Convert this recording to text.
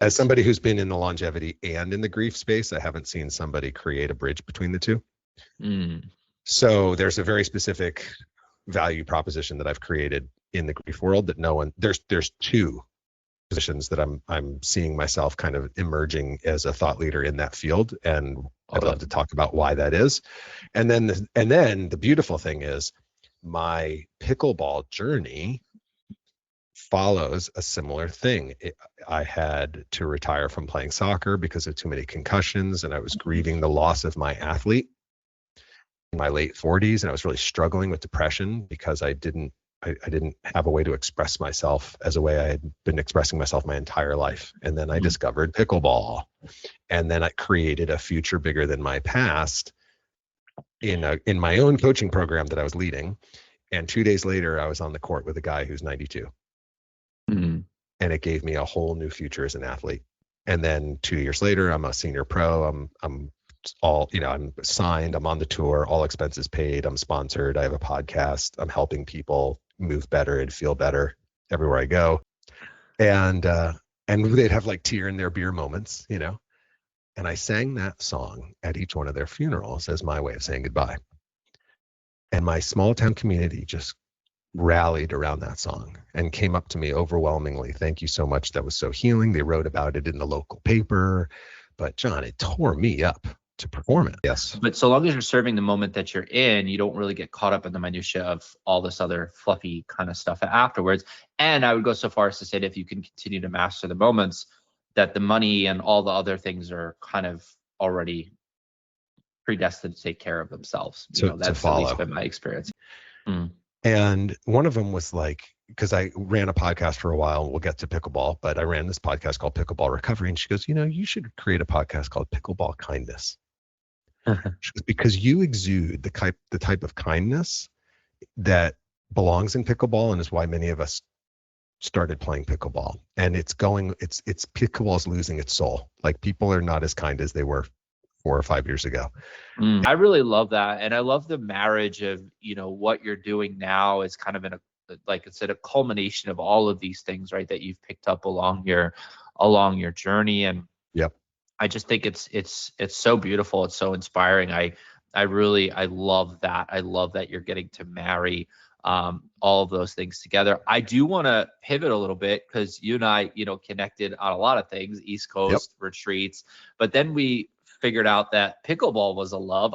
As somebody who's been in the longevity and in the grief space, I haven't seen somebody create a bridge between the two. So there's a very specific value proposition that I've created in the grief world that no one, there's two positions that I'm seeing myself kind of emerging as a thought leader in that field, and I'd love to talk about why that is. And then the beautiful thing is my pickleball journey follows a similar thing. I had to retire from playing soccer because of too many concussions, and I was grieving the loss of my athlete in my late 40s, and I was really struggling with depression because I didn't have a way to express myself as a way I had been expressing myself my entire life. And then I discovered pickleball, and then I created a future bigger than my past in my own coaching program that I was leading. And 2 days later, I was on the court with a guy who's 92. And it gave me a whole new future as an athlete. And then 2 years later, I'm a senior pro. I'm signed, I'm on the tour, all expenses paid, I'm sponsored, I have a podcast, I'm helping people move better and feel better everywhere I go. And they'd have like tear in their beer moments, and I sang that song at each one of their funerals as my way of saying goodbye. And my small town community just rallied around that song and came up to me overwhelmingly. Thank you so much. That was so healing. They wrote about it in the local paper. But John, it tore me up to perform it. Yes. But so long as you're serving the moment that you're in, you don't really get caught up in the minutia of all this other fluffy kind of stuff afterwards. And I would go so far as to say that if you can continue to master the moments, that the money and all the other things are kind of already predestined to take care of themselves. That's at least been my experience. And one of them was like, because I ran a podcast for a while, and we'll get to pickleball, but I ran this podcast called Pickleball Recovery. And she goes, you should create a podcast called Pickleball Kindness. She goes, because you exude the type of kindness that belongs in pickleball and is why many of us started playing pickleball. And it's pickleball's losing its soul. Like, people are not as kind as they were 4 or 5 years ago. I really love that. And I love the marriage of, what you're doing now is kind of like I said, a culmination of all of these things, right, that you've picked up along your journey. And yep. I just think it's so beautiful. It's so inspiring. I love that. I love that you're getting to marry all of those things together. I do want to pivot a little bit because you and I, connected on a lot of things, East Coast retreats, but then we figured out that pickleball was a love.